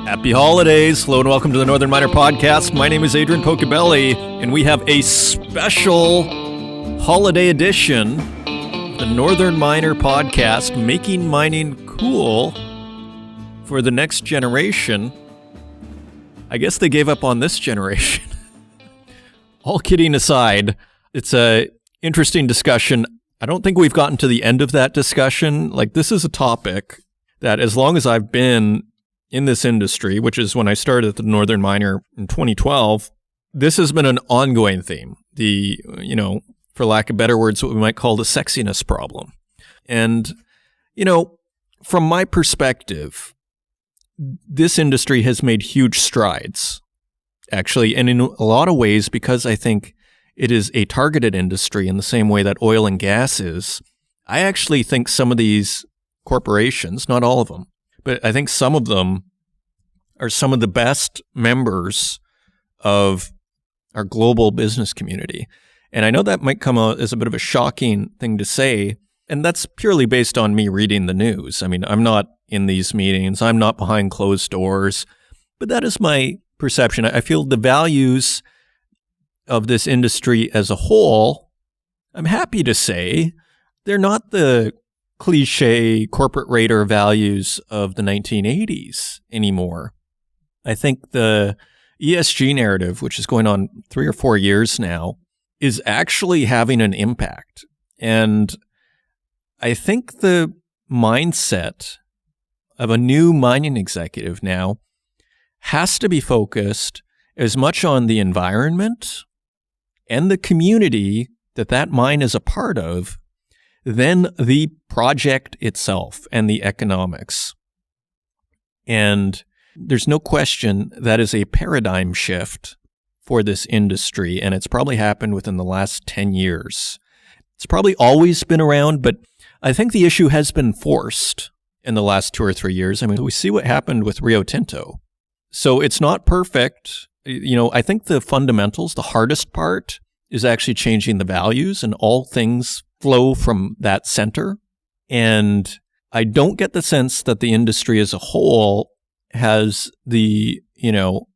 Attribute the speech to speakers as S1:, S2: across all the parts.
S1: Happy holidays. Hello and welcome to the Northern Miner Podcast. My name is Adrian Pocobelli, and we have a special holiday edition of the Northern Miner Podcast, making mining cool for the next generation. I guess they gave up on this generation. All kidding aside, it's a interesting discussion. I don't think we've gotten to the end of that discussion. This is a topic that as long as I've been in this industry, which is when I started at the Northern Miner in 2012, this has been an ongoing theme. For lack of better words, what we might call the sexiness problem. And, from my perspective, this industry has made huge strides, actually, and in a lot of ways, because I think it is a targeted industry in the same way that oil and gas is. I actually think some of these corporations, not all of them, but I think some of them are some of the best members of our global business community. And I know that might come out as a bit of a shocking thing to say, and that's purely based on me reading the news. I mean, I'm not in these meetings. I'm not behind closed doors, but that is my perception. I feel the values of this industry as a whole, I'm happy to say, they're not the cliche corporate raider values of the 1980s anymore. I think the ESG narrative, which is going on 3 or 4 years now, is actually having an impact. And I think the mindset of a new mining executive now has to be focused as much on the environment and the community that mine is a part of than the project itself and the economics. And there's no question that is a paradigm shift for this industry, and it's probably happened within the last 10 years. It's probably always been around, but I think the issue has been forced in the last 2 or 3 years. I mean, we see what happened with Rio Tinto. So it's not perfect. I think the fundamentals, the hardest part, is actually changing the values, and all things flow from that center. And I don't get the sense that the industry as a whole has the,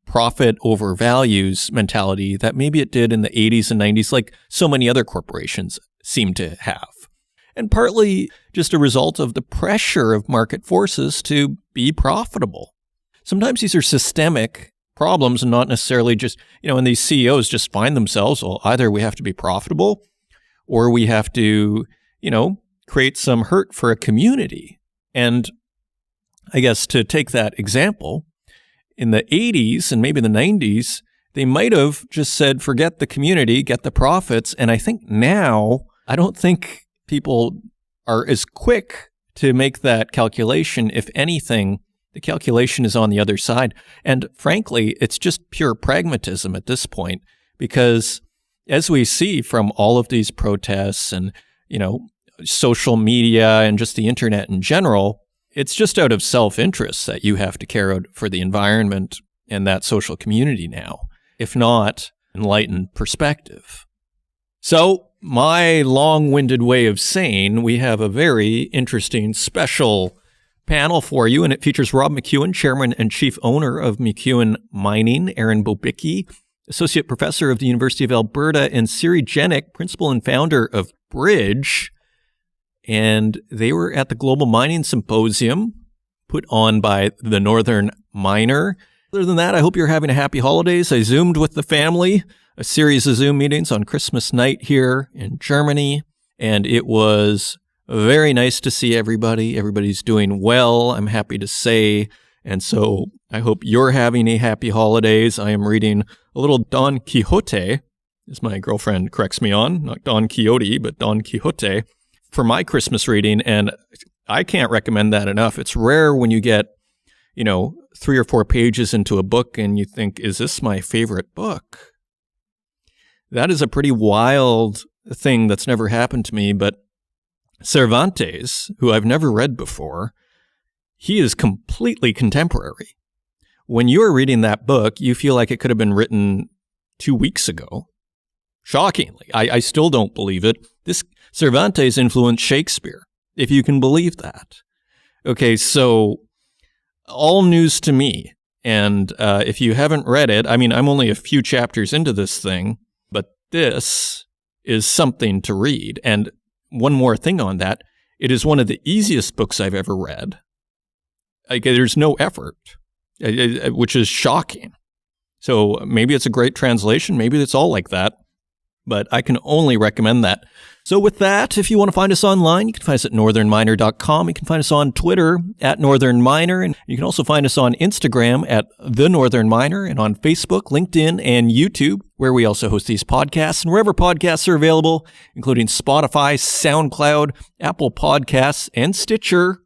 S1: profit over values mentality that maybe it did in the 80s and 90s, like so many other corporations seem to have. And partly just a result of the pressure of market forces to be profitable. Sometimes these are systemic problems and not necessarily just, and these CEOs just find themselves, well, either we have to be profitable or we have to, create some hurt for a community. And I guess to take that example, in the 80s and maybe the 90s, they might have just said, forget the community, get the profits. And I think now, I don't think people are as quick to make that calculation. If anything, the calculation is on the other side. And frankly, it's just pure pragmatism at this point, because as we see from all of these protests and, social media and just the internet in general, it's just out of self-interest that you have to care out for the environment and that social community now, if not enlightened perspective. So my long-winded way of saying we have a very interesting special panel for you, and it features Rob McEwen, Chairman and Chief Owner of McEwen Mining, Erin Bobicki, Associate Professor of the University of Alberta, and Siri C, Principal and Founder of Bridge. And they were at the Global Mining Symposium put on by the Northern Miner. Other than that, I hope you're having a happy holidays. I Zoomed with the family, a series of Zoom meetings on Christmas night here in Germany, and it was very nice to see everybody. Everybody's doing well, I'm happy to say. And so I hope you're having a happy holidays. I am reading a little Don Quixote, as my girlfriend corrects me on, not Don Quixote, but Don Quixote, for my Christmas reading, and I can't recommend that enough. It's rare when you get, 3 or 4 pages into a book and you think, is this my favorite book? That is a pretty wild thing that's never happened to me, but Cervantes, who I've never read before, he is completely contemporary. When you're reading that book, you feel like it could have been written 2 weeks ago. Shockingly, I still don't believe it. This Cervantes influenced Shakespeare, if you can believe that. Okay, so all news to me. And if you haven't read it, I mean, I'm only a few chapters into this thing, but this is something to read. And one more thing on that, it is one of the easiest books I've ever read. There's no effort, which is shocking. So maybe it's a great translation. Maybe it's all like that. But I can only recommend that. So with that, if you want to find us online, you can find us at northernminer.com. You can find us on Twitter at Northern Miner. And you can also find us on Instagram at The Northern Miner and on Facebook, LinkedIn, and YouTube, where we also host these podcasts and wherever podcasts are available, including Spotify, SoundCloud, Apple Podcasts, and Stitcher.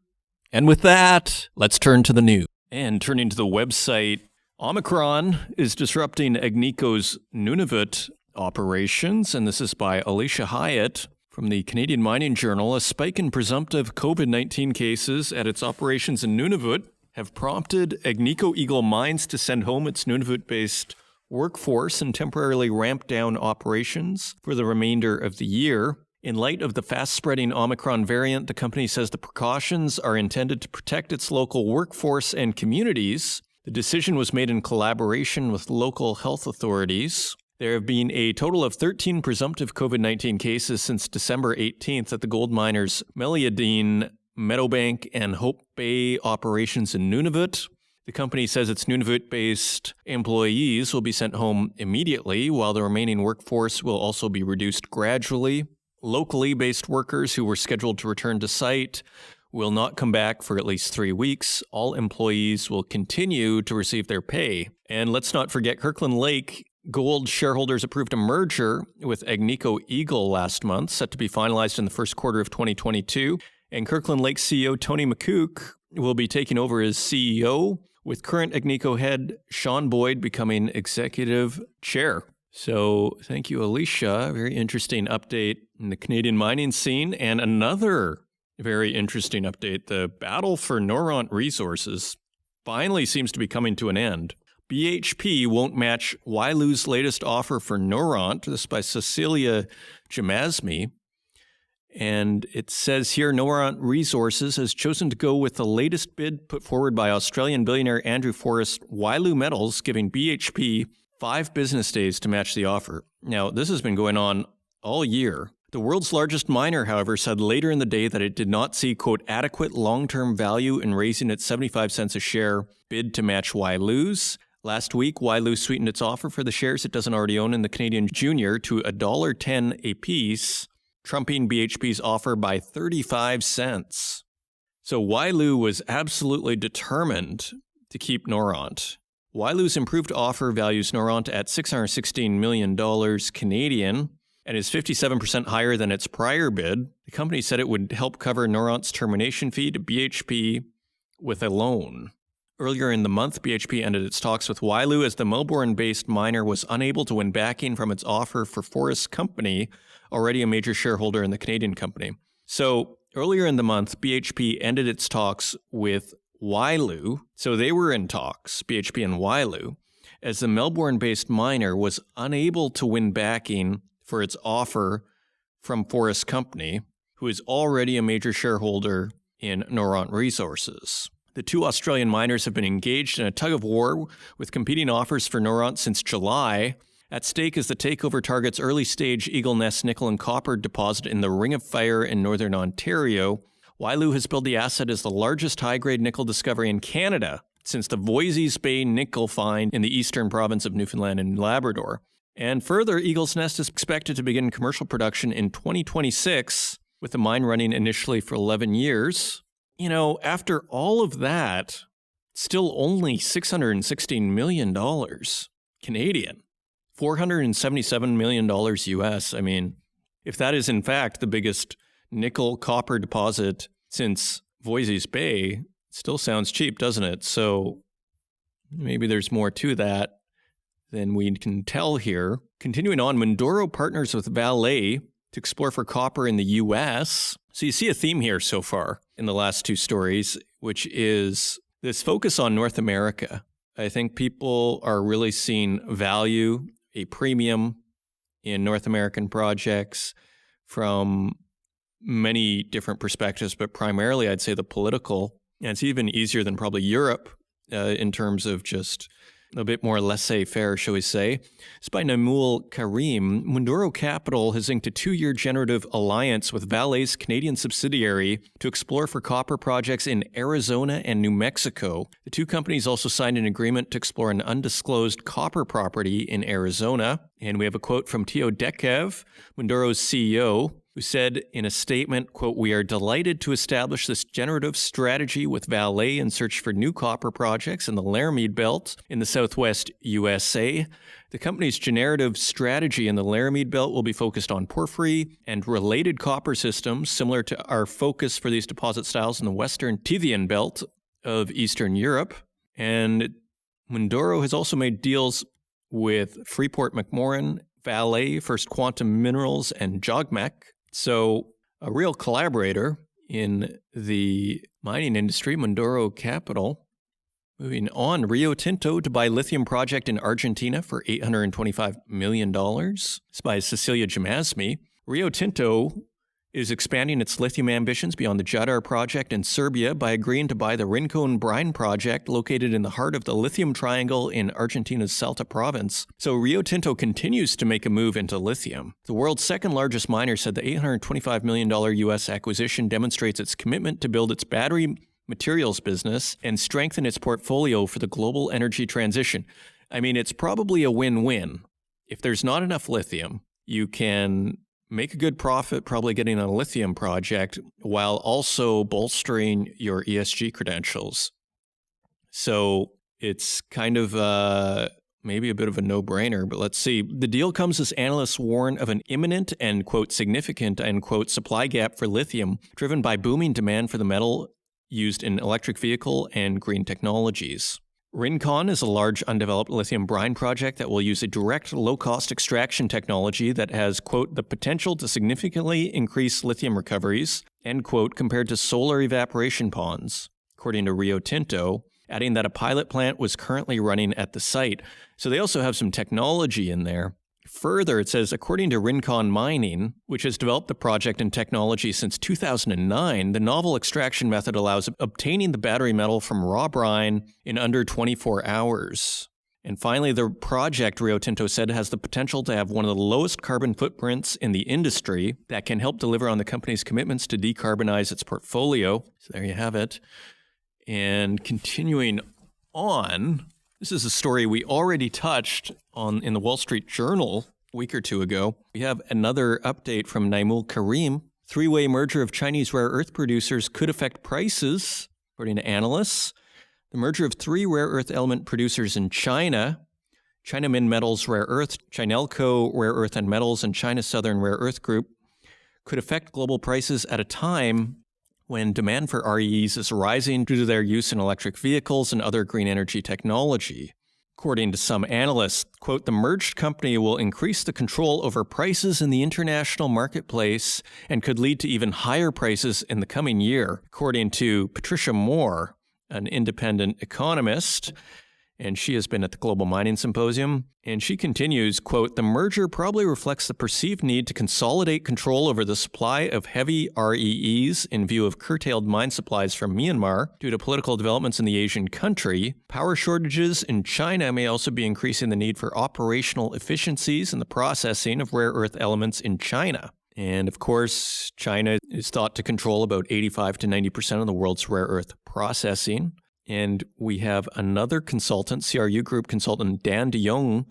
S1: And with that, let's turn to the news. And turning to the website, Omicron is disrupting Agnico's Nunavut operations, and this is by Alicia Hyatt from the Canadian Mining Journal. A spike in presumptive COVID-19 cases at its operations in Nunavut have prompted Agnico Eagle Mines to send home its Nunavut-based workforce and temporarily ramp down operations for the remainder of the year. In light of the fast-spreading Omicron variant, the company says the precautions are intended to protect its local workforce and communities. The decision was made in collaboration with local health authorities. There have been a total of 13 presumptive COVID-19 cases since December 18th at the gold miners Meliadine, Meadowbank, and Hope Bay operations in Nunavut. The company says its Nunavut-based employees will be sent home immediately, while the remaining workforce will also be reduced gradually. Locally based workers who were scheduled to return to site will not come back for at least 3 weeks. All employees will continue to receive their pay. And let's not forget Kirkland Lake Gold shareholders approved a merger with Agnico Eagle last month, set to be finalized in the first quarter of 2022. And Kirkland Lake CEO Tony McCook will be taking over as CEO, with current Agnico head Sean Boyd becoming executive chair. So thank you, Alicia. Very interesting update in the Canadian mining scene. And another very interesting update, the battle for Noront resources finally seems to be coming to an end. BHP won't match Wailu's latest offer for Noront. This is by Cecilia Jamasmi. And it says here, Noront Resources has chosen to go with the latest bid put forward by Australian billionaire Andrew Forrest Wailu Metals, giving BHP 5 business days to match the offer. Now, this has been going on all year. The world's largest miner, however, said later in the day that it did not see, quote, adequate long-term value in raising its 75 cents a share bid to match Wailu's. Last week, Wailu sweetened its offer for the shares it doesn't already own in the Canadian Junior to $1.10 apiece, trumping BHP's offer by 35 cents. So Wailu was absolutely determined to keep Noront. Wailu's improved offer values Noront at $616 million Canadian and is 57% higher than its prior bid. The company said it would help cover Noront's termination fee to BHP with a loan. Earlier in the month, BHP ended its talks with Wailu as the Melbourne-based miner was unable to win backing from its offer for Forest Company, already a major shareholder in the Canadian company. So earlier in the month, BHP ended its talks with Wailu. So they were in talks, BHP and Wailu, as the Melbourne-based miner was unable to win backing for its offer from Forest Company, who is already a major shareholder in Noront Resources. The two Australian miners have been engaged in a tug-of-war with competing offers for Noront since July. At stake is the takeover target's early-stage Eagle Nest nickel and copper deposit in the Ring of Fire in northern Ontario. Wailu has billed the asset as the largest high-grade nickel discovery in Canada since the Voisey's Bay nickel find in the eastern province of Newfoundland and Labrador. And further, Eagle's Nest is expected to begin commercial production in 2026, with the mine running initially for 11 years. You know, after all of that, still only $616 million Canadian, $477 million US. I mean, if that is in fact the biggest nickel copper deposit since Voisey's Bay, it still sounds cheap, doesn't it? So maybe there's more to that than we can tell here. Continuing on, Mindoro partners with Vale to explore for copper in the US. So you see a theme here so far in the last two stories, which is this focus on North America. I think people are really seeing value, a premium in North American projects from many different perspectives, but primarily I'd say the political. And it's even easier than probably Europe in terms of just a bit more laissez-faire, shall we say. It's by Naimul Karim. Mundoro Capital has inked a 2-year generative alliance with Vale's Canadian subsidiary to explore for copper projects in Arizona and New Mexico. The two companies also signed an agreement to explore an undisclosed copper property in Arizona. And we have a quote from Teo Dekev, Mundoro's CEO, who said in a statement, quote, "We are delighted to establish this generative strategy with Vale in search for new copper projects in the Laramide Belt in the southwest USA. The company's generative strategy in the Laramide Belt will be focused on porphyry and related copper systems, similar to our focus for these deposit styles in the western Tethyan Belt of Eastern Europe." And Mundoro has also made deals with Freeport-McMoRan, Vale, First Quantum Minerals, and Jogmec. So a real collaborator in the mining industry, Mundoro Capital. Moving on, Rio Tinto to buy lithium project in Argentina for $825 million. It's by Cecilia Jamasmi. Rio Tinto is expanding its lithium ambitions beyond the Jadar project in Serbia by agreeing to buy the Rincon brine project located in the heart of the lithium triangle in Argentina's Salta province. So Rio Tinto continues to make a move into lithium. The world's second largest miner said the $825 million U.S. acquisition demonstrates its commitment to build its battery materials business and strengthen its portfolio for the global energy transition. I mean, it's probably a win-win. If there's not enough lithium, you can make a good profit probably getting on a lithium project while also bolstering your ESG credentials. So it's kind of maybe a bit of a no-brainer, but let's see. The deal comes as analysts warn of an imminent and, quote, significant, end quote, supply gap for lithium, driven by booming demand for the metal used in electric vehicle and green technologies. Rincon is a large undeveloped lithium brine project that will use a direct low-cost extraction technology that has, quote, the potential to significantly increase lithium recoveries, end quote, compared to solar evaporation ponds, according to Rio Tinto, adding that a pilot plant was currently running at the site. So they also have some technology in there. Further, it says, according to Rincon Mining, which has developed the project and technology since 2009, the novel extraction method allows obtaining the battery metal from raw brine in under 24 hours. And finally, the project, Rio Tinto said, has the potential to have one of the lowest carbon footprints in the industry that can help deliver on the company's commitments to decarbonize its portfolio. So there you have it. And continuing on, this is a story we already touched on in the Wall Street Journal a week or two ago. We have another update from Naimul Karim. Three-way merger of Chinese rare earth producers could affect prices, according to analysts. The merger of three rare earth element producers in China, China Minmetals Rare Earth, Chinelco Rare Earth and Metals, and China Southern Rare Earth Group, could affect global prices at a time when demand for REEs is rising due to their use in electric vehicles and other green energy technology. According to some analysts, quote, the merged company will increase the control over prices in the international marketplace and could lead to even higher prices in the coming year, according to Patricia Moore, an independent economist. And she has been at the Global Mining Symposium. And she continues, quote, the merger probably reflects the perceived need to consolidate control over the supply of heavy REEs in view of curtailed mine supplies from Myanmar due to political developments in the Asian country. Power shortages in China may also be increasing the need for operational efficiencies in the processing of rare earth elements in China. And of course, China is thought to control about 85 to 90% of the world's rare earth processing. And we have another consultant, CRU Group consultant Dan de Jong,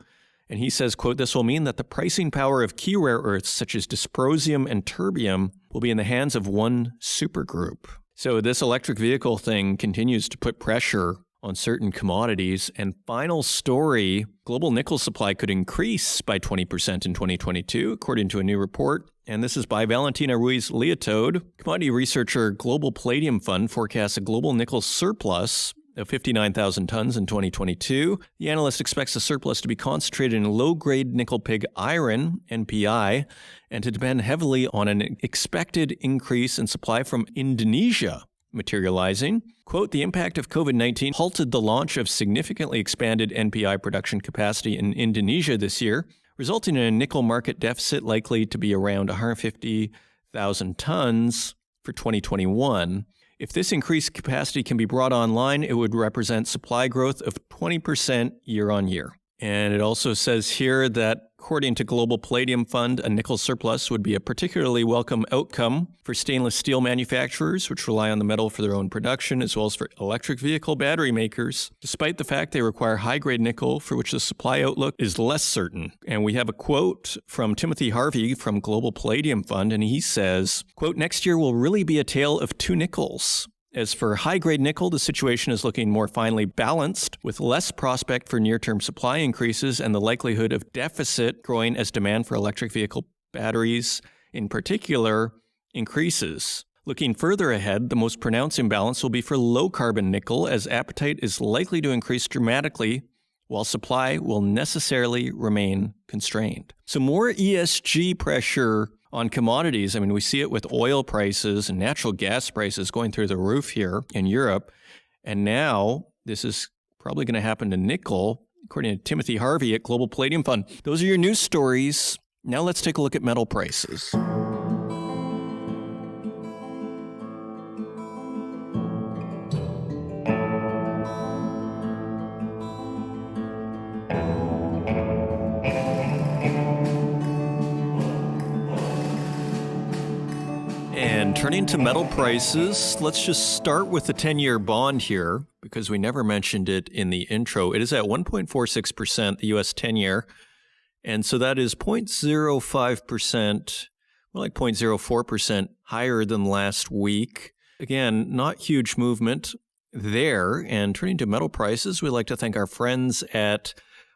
S1: and he says, quote, this will mean that the pricing power of key rare earths such as dysprosium and terbium will be in the hands of one supergroup. So this electric vehicle thing continues to put pressure on certain commodities. And final story, global nickel supply could increase by 20% in 2022, according to a new report. And this is by Valentina Ruiz Leotode. Commodity researcher Global Palladium Fund forecasts a global nickel surplus of 59,000 tons in 2022. The analyst expects the surplus to be concentrated in low-grade nickel pig iron, NPI, and to depend heavily on an expected increase in supply from Indonesia materializing. Quote, the impact of COVID-19 halted the launch of significantly expanded NPI production capacity in Indonesia this year, resulting in a nickel market deficit likely to be around 150,000 tons for 2021. If this increased capacity can be brought online, it would represent supply growth of 20% year on year. And it also says here that, according to Global Palladium Fund, a nickel surplus would be a particularly welcome outcome for stainless steel manufacturers, which rely on the metal for their own production, as well as for electric vehicle battery makers, despite the fact they require high-grade nickel, for which the supply outlook is less certain. And we have a quote from Timothy Harvey from Global Palladium Fund, and he says, quote, "Next year will really be a tale of two nickels. As for high-grade nickel, the situation is looking more finely balanced, with less prospect for near-term supply increases and the likelihood of deficit growing as demand for electric vehicle batteries, in particular, increases. Looking further ahead, the most pronounced imbalance will be for low-carbon nickel, as appetite is likely to increase dramatically, while supply will necessarily remain constrained." So more ESG pressure on commodities. I mean, we see it with oil prices and natural gas prices going through the roof here in Europe. And now this is probably going to happen to nickel, according to Timothy Harvey at Global Palladium Fund. Those are your news stories. Now let's take a look at metal prices. And turning to metal prices, let's just start with the 10-year bond here, because we never mentioned it in the intro. It is at 1.46%, the U.S. 10-year. And so that is 0.05%, more like 0.04% higher than last week. Again, not huge movement there. And turning to metal prices, we'd like to thank our friends at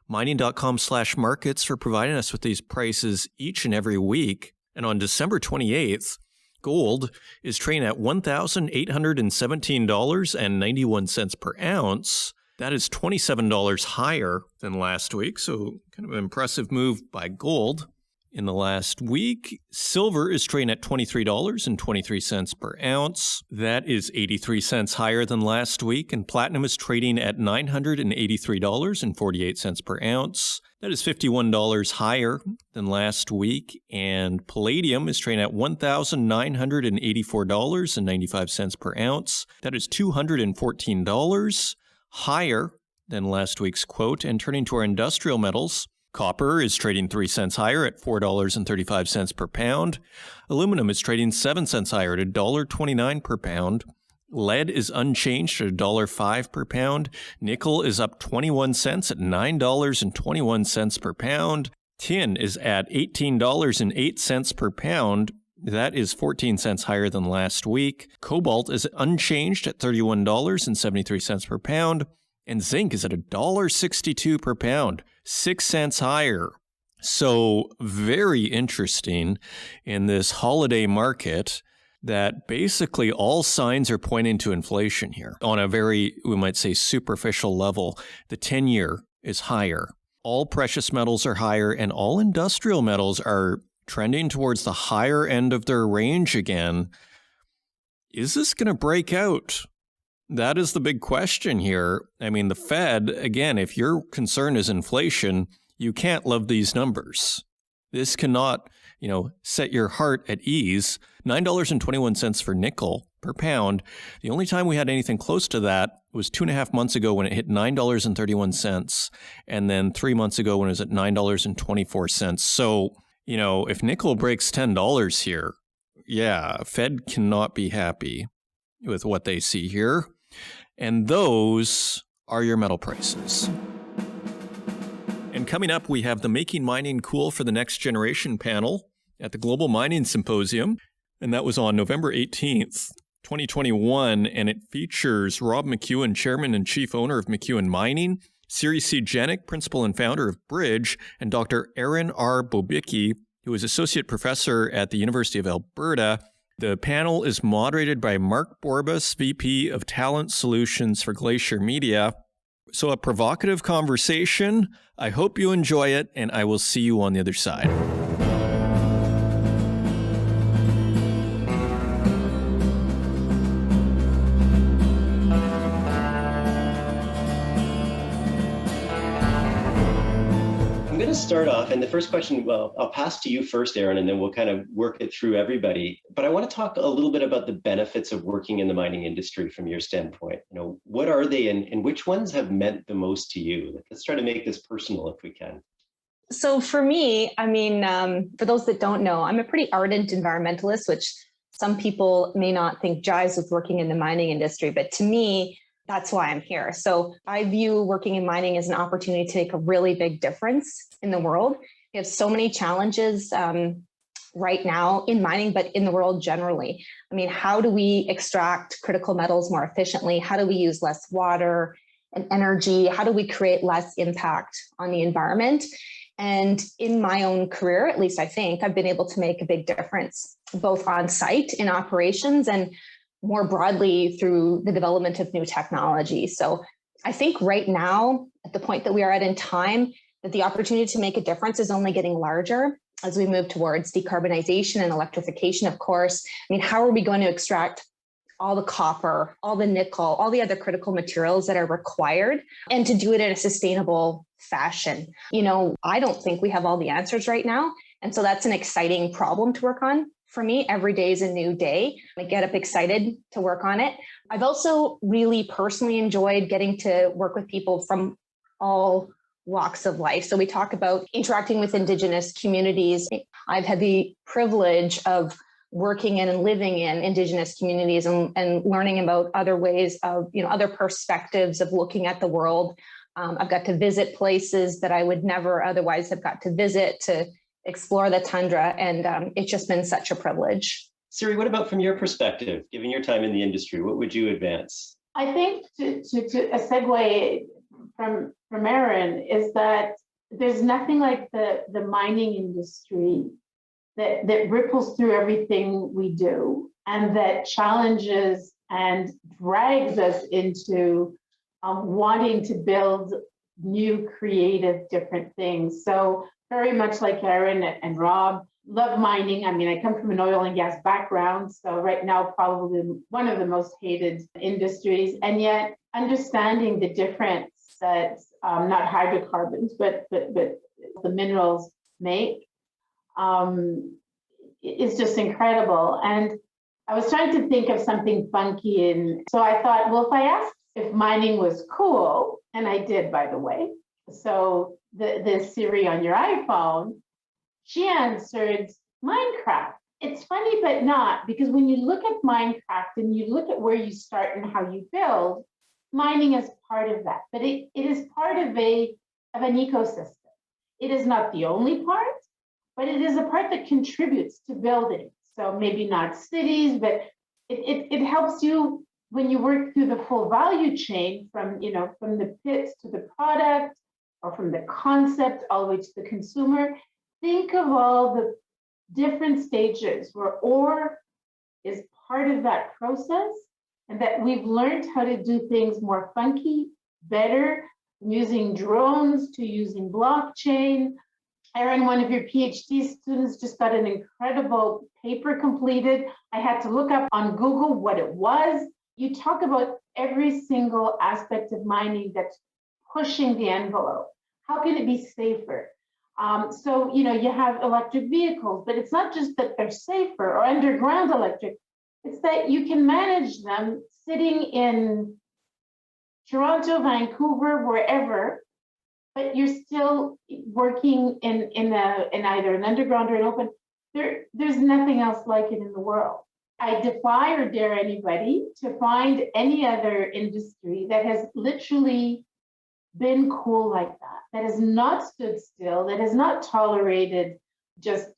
S1: mining.com/markets for providing us with these prices each and every week. And on December 28th, gold is trading at $1,817.91 per ounce. That is $27 higher than last week, so kind of an impressive move by gold in the last week. Silver is trading at $23.23 per ounce. That is 83 cents higher than last week, and platinum is trading at $983.48 per ounce. That is $51 higher than last week, and palladium is trading at $1,984.95 per ounce. That is $214 higher than last week's quote. And turning to our industrial metals, copper is trading 3 cents higher at $4.35 per pound. Aluminum is trading 7 cents higher at $1.29 per pound. Lead is unchanged at $1.05 per pound. Nickel is up 21 cents at $9.21 per pound. Tin is at $18.08 per pound. That is 14 cents higher than last week. Cobalt is unchanged at $31.73 per pound. And zinc is at $1.62 per pound, 6 cents higher. So very interesting in this holiday market that basically all signs are pointing to inflation here. On a very, we might say, superficial level, the 10-year is higher. All precious metals are higher, and all industrial metals are trending towards the higher end of their range again. Is this going to break out? That is the big question here. I mean, the Fed, again, if your concern is inflation, you can't love these numbers. This cannot, set your heart at ease. $9.21 for nickel per pound. The only time we had anything close to that was 2.5 months ago when it hit $9.31, and then 3 months ago when it was at $9.24. So, if nickel breaks $10 here, Fed cannot be happy with what they see here. And those are your metal prices. And coming up, we have the Making Mining Cool for the Next Generation panel at the Global Mining Symposium. And that was on November 18th, 2021. And it features Rob McEwen, Chairman and Chief Owner of McEwen Mining, Siri C, Principal and Founder of Bridge, and Dr. Erin R. Bobicki, who is Associate Professor at the University of Alberta. The panel is moderated by Marc Borbas, VP of Talent Solutions for Glacier Media. So a provocative conversation. I hope you enjoy it, and I will see you on the other side.
S2: I'm going to start off, and the first question, well, I'll pass to you first, Erin, and then we'll kind of work it through everybody. But I want to talk a little bit about the benefits of working in the mining industry from your standpoint. What are they, and which ones have meant the most to you? Let's try to make this personal if we can.
S3: So for me, for those that don't know, I'm a pretty ardent environmentalist, which some people may not think jives with working in the mining industry, but to me, that's why I'm here. So I view working in mining as an opportunity to make a really big difference in the world. We have so many challenges right now in mining, but in the world generally. How do we extract critical metals more efficiently? How do we use less water and energy? How do we create less impact on the environment? And in my own career, at least I think, I've been able to make a big difference, both on site in operations and more broadly through the development of new technology. So I think right now, at the point that we are at in time, that the opportunity to make a difference is only getting larger as we move towards decarbonization and electrification, of course. How are we going to extract all the copper, all the nickel, all the other critical materials that are required, and to do it in a sustainable fashion? I don't think we have all the answers right now. And so that's an exciting problem to work on. For me, every day is a new day. I get up excited to work on it. I've also really personally enjoyed getting to work with people from all walks of life. So we talk about interacting with Indigenous communities. I've had the privilege of working in and living in Indigenous communities and learning about other ways of, other perspectives of looking at the world. I've got to visit places that I would never otherwise have got to visit, to explore the tundra, and it's just been such a privilege.
S2: Siri, what about from your perspective, given your time in the industry, what would you advance?
S4: I think to a segue from Erin is that there's nothing like the mining industry that ripples through everything we do and that challenges and drags us into wanting to build new, creative, different things. So very much like Erin and Rob, love mining. I come from an oil and gas background, so right now probably one of the most hated industries, and yet understanding the difference that not hydrocarbons, but the minerals make is just incredible. And I was trying to think of something funky, and so I thought, well, if I asked if mining was cool, and I did, by the way, so the Siri on your iPhone, she answered Minecraft. It's funny, but not, because when you look at Minecraft and you look at where you start and how you build, mining is part of that, but it is part of an ecosystem. It is not the only part, but it is a part that contributes to building. So maybe not cities, but it helps you when you work through the full value chain from the pits to the product, or from the concept all the way to the consumer. Think of all the different stages where ore is part of that process, and that we've learned how to do things more funky, better, from using drones to using blockchain. Erin, one of your PhD students, just got an incredible paper completed. I had to look up on Google what it was. You talk about every single aspect of mining that's pushing the envelope. How can it be safer? So, you have electric vehicles, but it's not just that they're safer or underground electric. It's that you can manage them sitting in Toronto, Vancouver, wherever, but you're still working in either an underground or an open. There's nothing else like it in the world. I defy or dare anybody to find any other industry that has literally been cool like that has not stood still, that has not tolerated just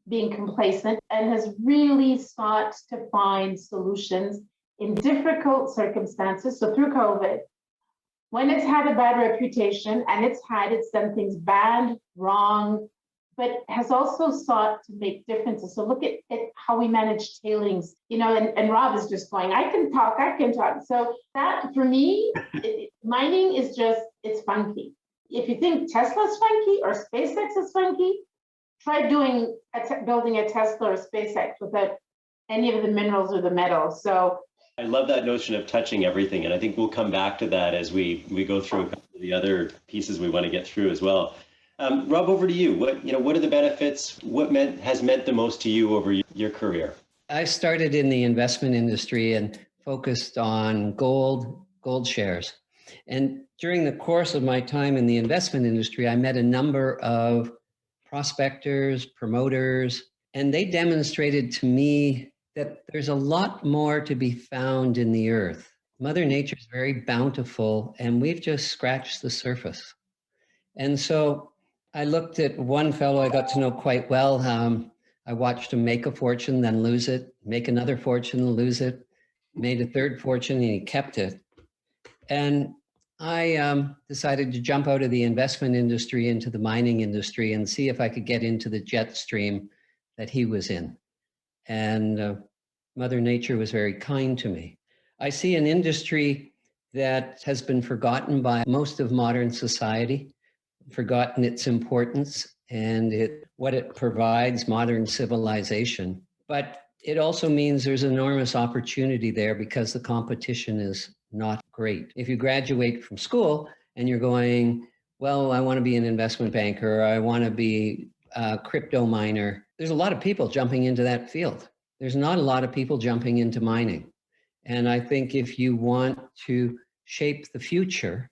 S4: being complacent, and has really sought to find solutions in difficult circumstances. So through COVID, when it's had a bad reputation and it's done things bad, wrong, but has also sought to make differences. So look at how we manage tailings, and Rob is just going, I can talk. So that, for me, mining is it's funky. If you think Tesla's funky or SpaceX is funky, try building a Tesla or SpaceX without any of the minerals or the metals. So
S2: I love that notion of touching everything. And I think we'll come back to that as we go through a couple of the other pieces we want to get through as well. Rob, over to you. What are the benefits? What has meant the most to you over your career?
S5: I started in the investment industry and focused on gold shares. And during the course of my time in the investment industry, I met a number of prospectors, promoters, and they demonstrated to me that there's a lot more to be found in the earth. Mother Nature is very bountiful, and we've just scratched the surface. And so I looked at one fellow I got to know quite well. I watched him make a fortune, then lose it, make another fortune, lose it, made a third fortune, and he kept it. And I decided to jump out of the investment industry into the mining industry and see if I could get into the jet stream that he was in. And Mother Nature was very kind to me. I see an industry that has been forgotten by most of modern society, forgotten its importance and what it provides modern civilization. But it also means there's enormous opportunity there because the competition is not great. If you graduate from school and you're going, well, I want to be an investment banker, or I want to be a crypto miner, there's a lot of people jumping into that field. There's not a lot of people jumping into mining. And I think if you want to shape the future,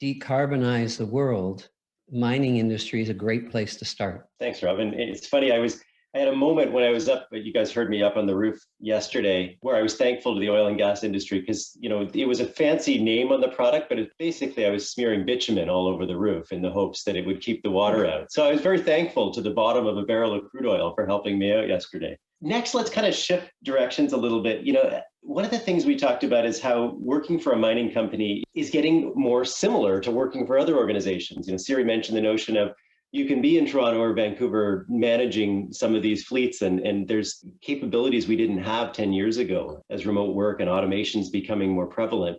S5: decarbonize the world, mining industry is a great place to start.
S2: Thanks, Rob. And it's funny, I had a moment when I was up, you guys heard me up on the roof yesterday, where I was thankful to the oil and gas industry because, it was a fancy name on the product, but basically I was smearing bitumen all over the roof in the hopes that it would keep the water out. So I was very thankful to the bottom of a barrel of crude oil for helping me out yesterday. Next, let's kind of shift directions a little bit. One of the things we talked about is how working for a mining company is getting more similar to working for other organizations. Siri mentioned the notion of you can be in Toronto or Vancouver managing some of these fleets, and there's capabilities we didn't have 10 years ago as remote work and automation is becoming more prevalent.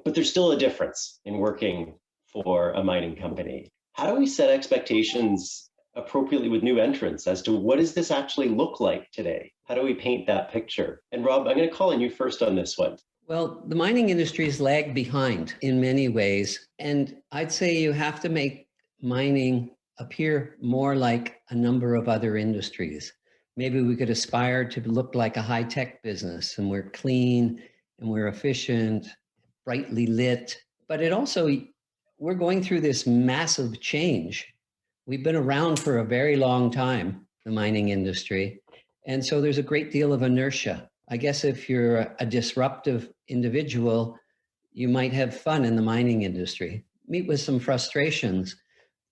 S2: But there's still a difference in working for a mining company. How do we set expectations appropriately with new entrants as to what does this actually look like today? How do we paint that picture? And Rob, I'm going to call on you first on this one.
S5: Well, the mining industry has lagged behind in many ways. And I'd say you have to make mining appear more like a number of other industries. Maybe we could aspire to look like a high-tech business, and we're clean and we're efficient, brightly lit. But we're going through this massive change. We've been around for a very long time, the mining industry. And so there's a great deal of inertia. I guess if you're a disruptive individual, you might have fun in the mining industry, meet with some frustrations,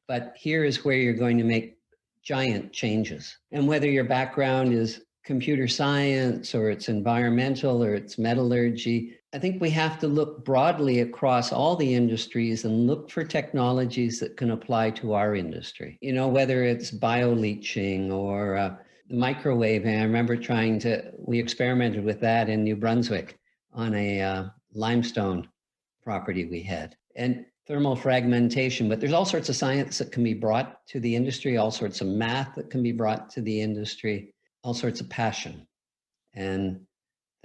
S5: but here is where you're going to make giant changes. And whether your background is computer science or it's environmental or it's metallurgy, I think we have to look broadly across all the industries and look for technologies that can apply to our industry. Whether it's bioleaching or microwaving. I remember we experimented with that in New Brunswick on a limestone property we had. And thermal fragmentation, but there's all sorts of science that can be brought to the industry, all sorts of math that can be brought to the industry, all sorts of passion. And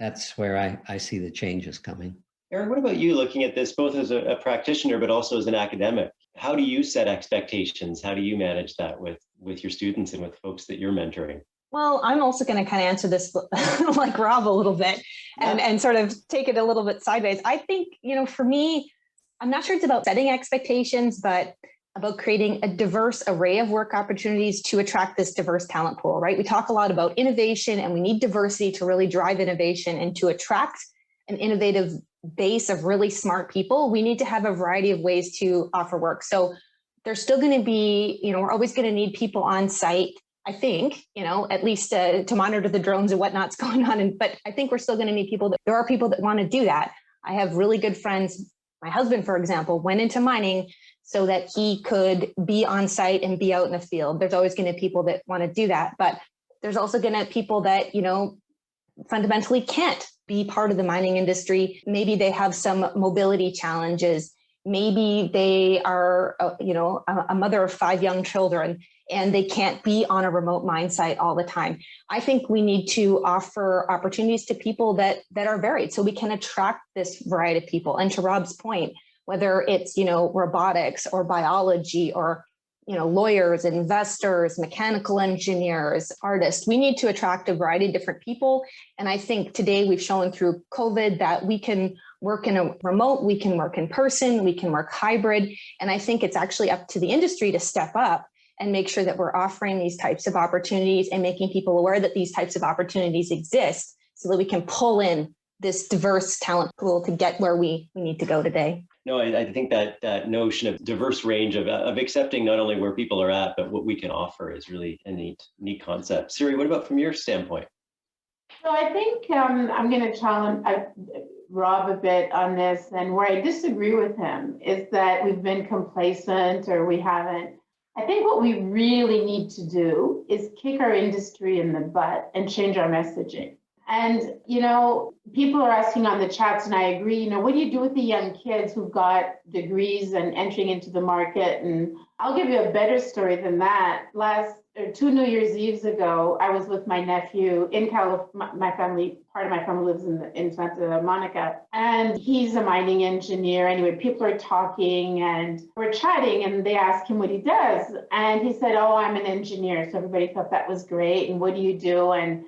S5: that's where I see the changes coming.
S2: Erin, what about you looking at this both as a practitioner, but also as an academic? How do you set expectations? How do you manage that with your students and with folks that you're mentoring?
S3: Well, I'm also going to kind of answer this like Rob a little bit and sort of take it a little bit sideways. I think, for me, I'm not sure it's about setting expectations, but about creating a diverse array of work opportunities to attract this diverse talent pool, right? We talk a lot about innovation and we need diversity to really drive innovation, and to attract an innovative base of really smart people, we need to have a variety of ways to offer work. So there's still going to be, we're always going to need people on site, I think, at least to monitor the drones and whatnot's going on. But I think we're still going to need people there are people that want to do that. I have really good friends. My husband, for example, went into mining so that he could be on site and be out in the field. There's always going to be people that want to do that, but there's also going to be people that, fundamentally can't be part of the mining industry. Maybe they have some mobility challenges. Maybe they are, a mother of 5 young children and they can't be on a remote mine site all the time. I think we need to offer opportunities to people that are varied so we can attract this variety of people. And to Rob's point, whether it's, robotics or biology or lawyers, investors, mechanical engineers, artists. We need to attract a variety of different people. And I think today we've shown through COVID that we can work in a remote, we can work in person, we can work hybrid. And I think it's actually up to the industry to step up and make sure that we're offering these types of opportunities and making people aware that these types of opportunities exist so that we can pull in this diverse talent pool to get where we need to go today.
S2: No, I think that notion of diverse range of accepting not only where people are at, but what we can offer is really a neat concept. Siri, what about from your standpoint?
S4: So I think I'm going to challenge Rob a bit on this, and where I disagree with him is that we've been complacent or we haven't. I think what we really need to do is kick our industry in the butt and change our messaging. And, people are asking on the chats, and I agree, what do you do with the young kids who've got degrees and entering into the market? And I'll give you a better story than that. 2 New Year's Eves ago, I was with my nephew in California. My family, part of my family lives in Santa Monica, and he's a mining engineer. Anyway, people are talking and we're chatting, and they ask him what he does. And he said, "Oh, I'm an engineer." So everybody thought that was great. And what do you do? And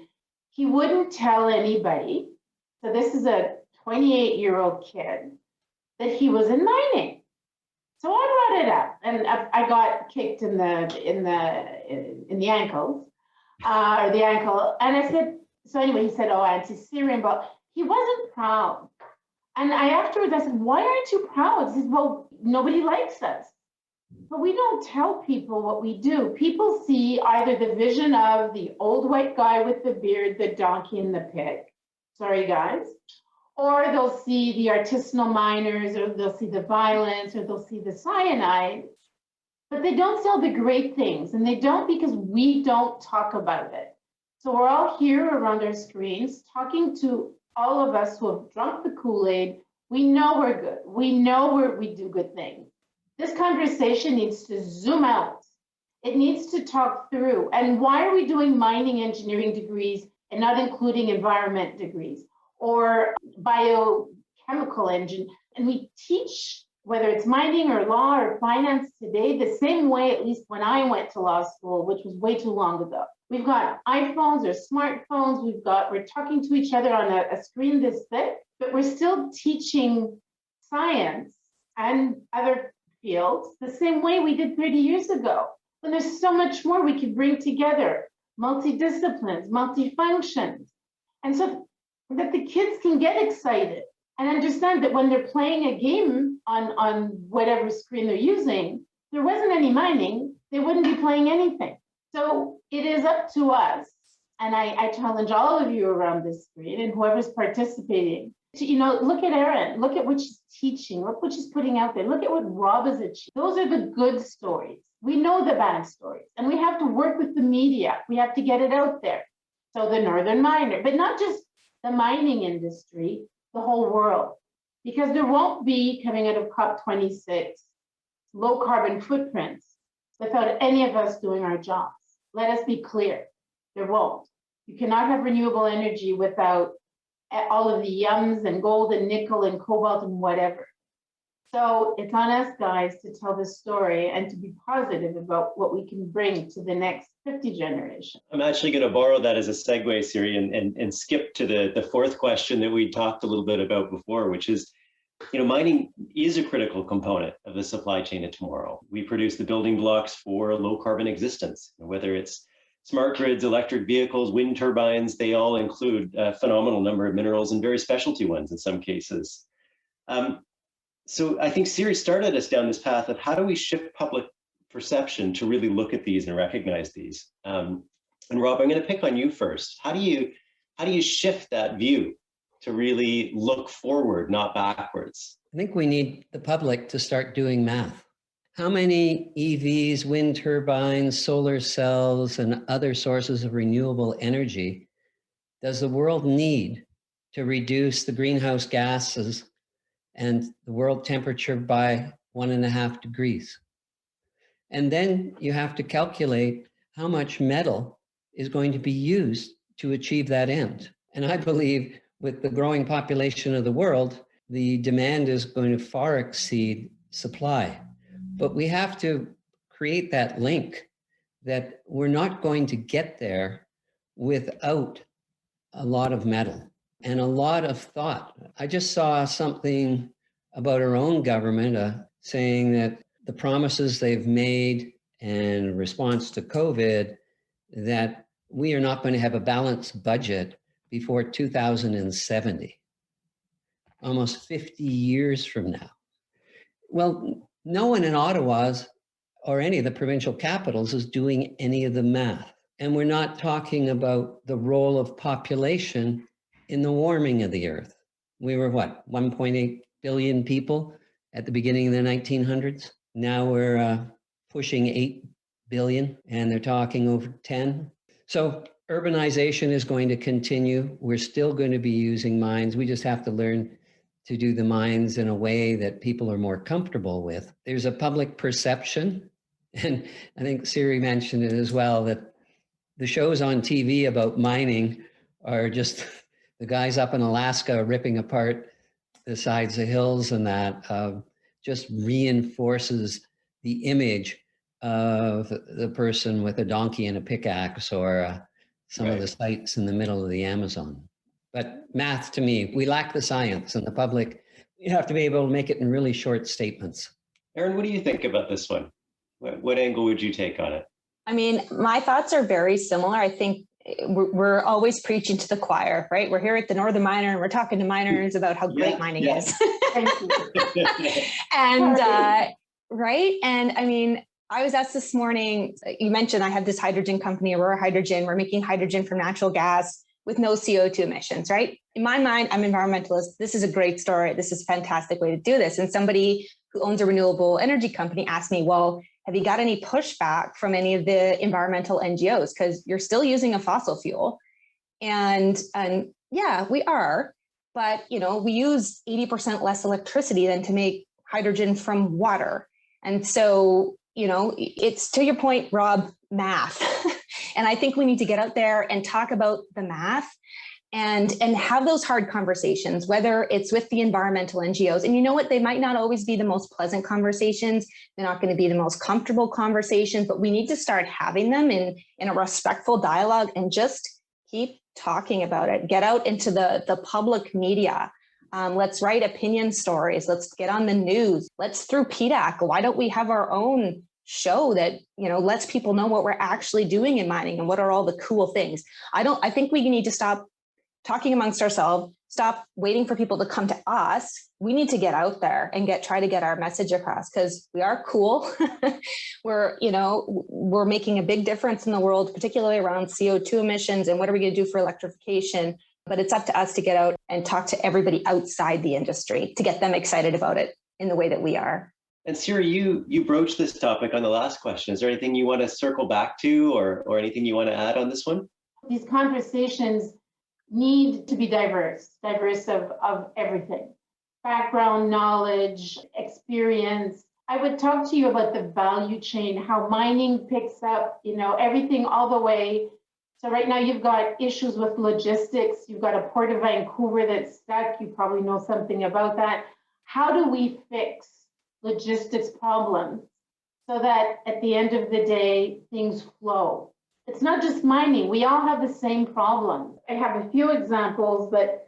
S4: he wouldn't tell anybody. So this is a 28-year-old kid that he was in mining. So I brought it up, and I got kicked in the ankles, or the ankle. And I said, so anyway, he said, "Oh, anti-Syrian," but he wasn't proud. And afterwards I said, "Why aren't you proud?" He said, "Well, nobody likes us." But we don't tell people what we do. People see either the vision of the old white guy with the beard, the donkey, and the pig. Sorry, guys. Or they'll see the artisanal miners, or they'll see the violence, or they'll see the cyanide. But they don't sell the great things. And they don't because we don't talk about it. So we're all here around our screens talking to all of us who have drunk the Kool-Aid. We know we're good. We know we do good things. This conversation needs to zoom out. It needs to talk through. And why are we doing mining engineering degrees and not including environment degrees or biochemical engine? And we teach, whether it's mining or law or finance today, the same way, at least when I went to law school, which was way too long ago. We've got iPhones or smartphones. We're talking to each other on a screen this thick, but we're still teaching science and other fields the same way we did 30 years ago. When there's so much more we could bring together, multidisciplines, multifunctions. And so that the kids can get excited and understand that when they're playing a game on whatever screen they're using, there wasn't any mining, they wouldn't be playing anything. So it is up to us. And I challenge all of you around this screen and whoever's participating to, look at Erin, look at what she's teaching, look what she's putting out there, look at what Rob has achieved. Those are the good stories. We know the bad stories, and we have to work with the media. We have to get it out there. So the Northern Miner, but not just the mining industry, the whole world, because there won't be, coming out of COP26, low carbon footprints without any of us doing our jobs. Let us be clear, there won't. You cannot have renewable energy without all of the yums and gold and nickel and cobalt and whatever. So it's on us, guys, to tell this story and to be positive about what we can bring to the next 50 generations.
S2: I'm actually going to borrow that as a segue, Siri, and skip to the fourth question that we talked a little bit about before, which is, mining is a critical component of the supply chain of tomorrow. We produce the building blocks for a low carbon existence, whether it's smart grids, electric vehicles, wind turbines, they all include a phenomenal number of minerals and very specialty ones in some cases. So I think Siri started us down this path of how do we shift public perception to really look at these and recognize these. And Rob, I'm going to pick on you first. How do you shift that view to really look forward, not backwards?
S5: I think we need the public to start doing math. How many EVs, wind turbines, solar cells, and other sources of renewable energy does the world need to reduce the greenhouse gases and the world temperature by 1.5 degrees? And then you have to calculate how much metal is going to be used to achieve that end. And I believe with the growing population of the world, the demand is going to far exceed supply. But we have to create that link that we're not going to get there without a lot of metal and a lot of thought. I just saw something about our own government saying that the promises they've made in response to COVID, that we are not going to have a balanced budget before 2070, almost 50 years from now. Well, no one in Ottawa's or any of the provincial capitals is doing any of the math. And we're not talking about the role of population in the warming of the earth. We were what, 1.8 billion people at the beginning of the 1900s? Now we're pushing 8 billion, and they're talking over 10. So urbanization is going to continue. We're still going to be using mines. We just have to learn to do the mines in a way that people are more comfortable with. There's a public perception, and I think Siri mentioned it as well, that the shows on TV about mining are just the guys up in Alaska ripping apart the sides of hills, and that just reinforces the image of the person with a donkey and a pickaxe, or some of the sites in the middle of the Amazon. But math, to me, we lack the science, and the public, you have to be able to make it in really short statements.
S2: Erin, what do you think about this one? What angle would you take on it?
S3: I mean, my thoughts are very similar. I think we're always preaching to the choir, right? We're here at the Northern Miner and we're talking to miners about how great mining is. And right. And I mean, I was asked this morning, you mentioned I have this hydrogen company, Aurora Hydrogen. We're making hydrogen from natural gas with no CO2 emissions, right? In my mind, I'm an environmentalist. This is a great story. This is a fantastic way to do this. And somebody who owns a renewable energy company asked me, well, have you got any pushback from any of the environmental NGOs? Because you're still using a fossil fuel. And yeah, we are. But, you know, we use 80% less electricity than to make hydrogen from water. And so, you know, it's, to your point, Rob, math. And I think we need to get out there and talk about the math and have those hard conversations, whether it's with the environmental NGOs. And you know what, they might not always be the most pleasant conversations. They're not going to be the most comfortable conversations, but we need to start having them in a respectful dialogue and just keep talking about it. Get out into the public media. Let's write opinion stories. Let's get on the news. Let's through PDAC. Why don't we have our own show that, you know, lets people know what we're actually doing in mining and what are all the cool things? I think we need to stop talking amongst ourselves, stop waiting for people to come to us. We need to get out there and try to get our message across, because we are cool. We're making a big difference in the world, particularly around CO2 emissions and what are we going to do for electrification. But it's up to us to get out and talk to everybody outside the industry to get them excited about it in the way that we are.
S2: And Siri, you broached this topic on the last question. Is there anything you want to circle back to or anything you want to add on this one?
S4: These conversations need to be diverse of everything. Background, knowledge, experience. I would talk to you about the value chain, how mining picks up, you know, everything all the way. So right now you've got issues with logistics. You've got a Port of Vancouver that's stuck. You probably know something about that. How do we fix logistics problems so that at the end of the day, things flow? It's not just mining. We all have the same problems. I have a few examples, but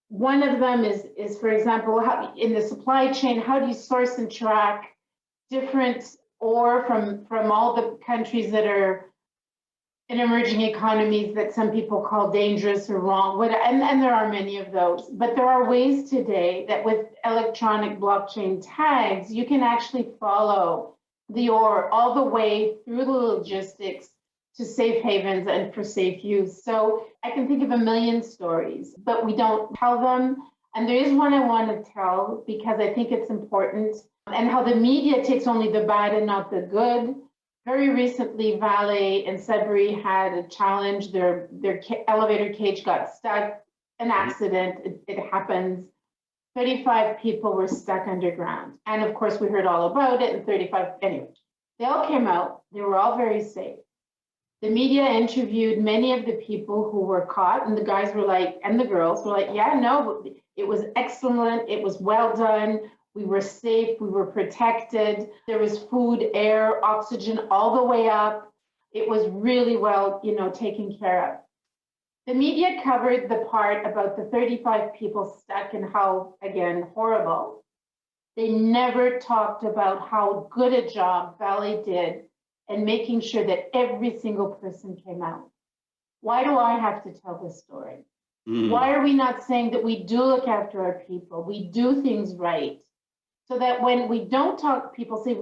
S4: one of them is for example, how, in the supply chain, how do you source and track different ore from all the countries that are in emerging economies that some people call dangerous or wrong, and there are many of those. But there are ways today that with electronic blockchain tags, you can actually follow the ore all the way through the logistics to safe havens and for safe use. So I can think of a million stories, but we don't tell them. And there is one I want to tell because I think it's important, and how the media takes only the bad and not the good. Very recently, Vale and Sudbury had a challenge. Their elevator cage got stuck, an accident, it happens. 35 people were stuck underground. And of course, we heard all about it, and 35, anyway. They all came out, they were all very safe. The media interviewed many of the people who were caught, and the guys were like, and the girls were like, yeah, no, it was excellent, it was well done. We were safe, we were protected. There was food, air, oxygen all the way up. It was really well, taken care of. The media covered the part about the 35 people stuck and how, again, horrible. They never talked about how good a job Vale did in making sure that every single person came out. Why do I have to tell this story? Why are we not saying that we do look after our people, we do things right, so that when we don't talk, people say,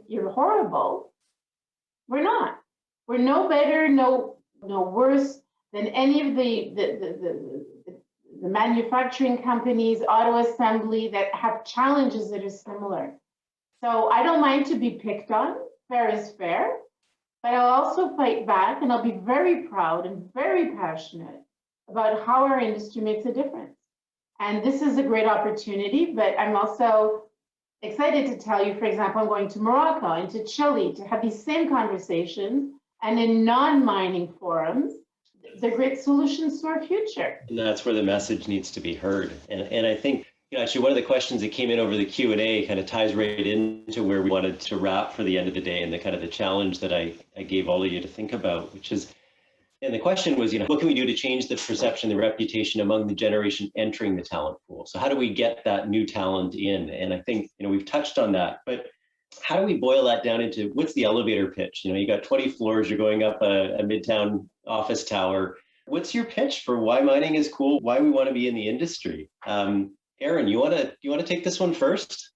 S4: you're horrible. We're not. We're no better, no worse than any of the manufacturing companies, auto assembly that have challenges that are similar. So I don't mind to be picked on, fair is fair, but I'll also fight back, and I'll be very proud and very passionate about how our industry makes a difference. And this is a great opportunity, but I'm also excited to tell you, for example, I'm going to Morocco and to Chile to have these same conversations, and in non-mining forums, the great solutions to our future.
S2: And that's where the message needs to be heard. And I think, actually one of the questions that came in over the Q&A kind of ties right into where we wanted to wrap for the end of the day, and the kind of the challenge that I gave all of you to think about, which is, and the question was, what can we do to change the perception, the reputation among the generation entering the talent pool? So how do we get that new talent in? And I think, we've touched on that, but how do we boil that down into what's the elevator pitch? You got 20 floors, you're going up a midtown office tower. What's your pitch for why mining is cool, why we want to be in the industry? Erin, you want to take this one first?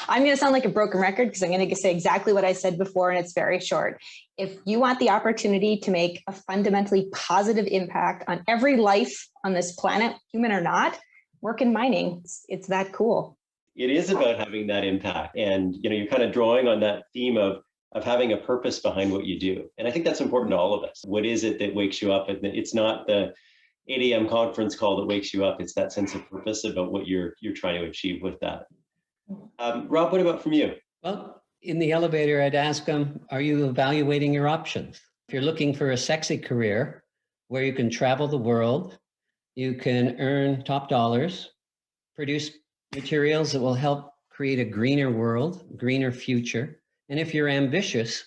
S3: I'm going to sound like a broken record because I'm going to say exactly what I said before, and it's very short. If you want the opportunity to make a fundamentally positive impact on every life on this planet, human or not, work in mining. It's that cool.
S2: It is about having that impact. And, you're kind of drawing on that theme of having a purpose behind what you do. And I think that's important to all of us. What is it that wakes you up? And it's not the 8 a.m. conference call that wakes you up. It's that sense of purpose about what you're trying to achieve with that. Rob, what about from you?
S5: Well, in the elevator, I'd ask them, are you evaluating your options? If you're looking for a sexy career where you can travel the world, you can earn top dollars, produce materials that will help create a greener world, greener future. And if you're ambitious,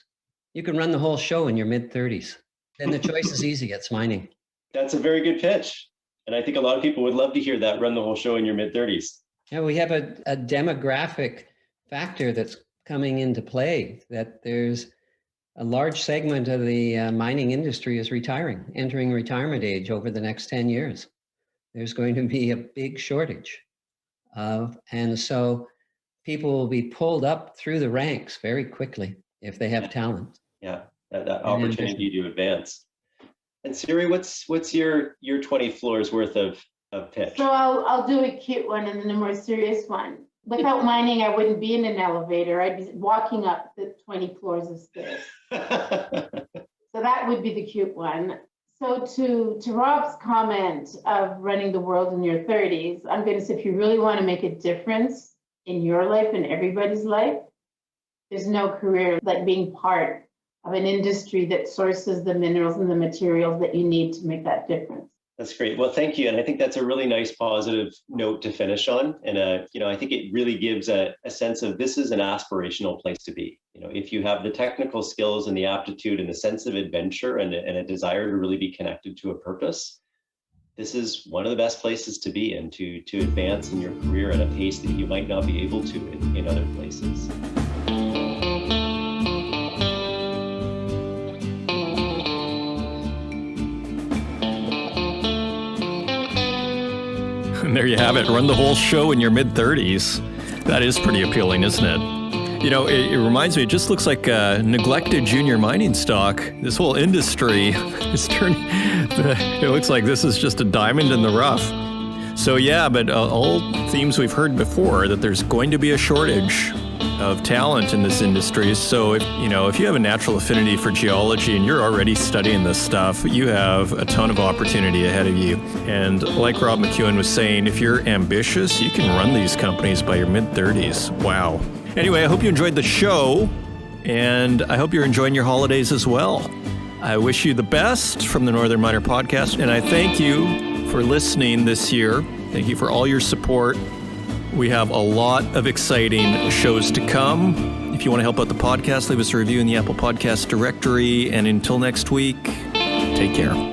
S5: you can run the whole show in your mid-30s. Then the choice is easy, it's mining.
S2: That's a very good pitch. And I think a lot of people would love to hear that, run the whole show in your mid-30s.
S5: Yeah, we have a demographic factor that's coming into play, that there's a large segment of the mining industry is retiring, entering retirement age over the next 10 years. There's going to be a big shortage and so people will be pulled up through the ranks very quickly if they have talent.
S2: Yeah, that opportunity to advance. And Siri, what's your 20 floors worth of pitch?
S4: So I'll do a cute one and then a more serious one. Without mining, I wouldn't be in an elevator. I'd be walking up the 20 floors of stairs. So that would be the cute one. So to Rob's comment of running the world in your 30s, I'm going to say, if you really want to make a difference in your life and everybody's life, there's no career like being part of an industry that sources the minerals and the materials that you need to make that difference.
S2: That's great. Well, thank you. And I think that's a really nice positive note to finish on. And, I think it really gives a sense of this is an aspirational place to be. If you have the technical skills and the aptitude and the sense of adventure and a desire to really be connected to a purpose, this is one of the best places to be and to advance in your career at a pace that you might not be able to in other places.
S1: And there you have it. Run the whole show in your mid-30s. That is pretty appealing, isn't it? It reminds me, it just looks like a neglected junior mining stock. This whole industry is turning, it looks like this is just a diamond in the rough. So yeah, but all themes we've heard before, that there's going to be a shortage of talent in this industry. So if you have a natural affinity for geology and you're already studying this stuff, you have a ton of opportunity ahead of you. And like Rob McEwen was saying, if you're ambitious, you can run these companies by your mid-30s. Wow. Anyway, I hope you enjoyed the show, and I hope you're enjoying your holidays as well. I wish you the best from the Northern Miner Podcast, and I thank you for listening this year. Thank you for all your support. We have a lot of exciting shows to come. If you want to help out the podcast, leave us a review in the Apple Podcast directory. And until next week, take care.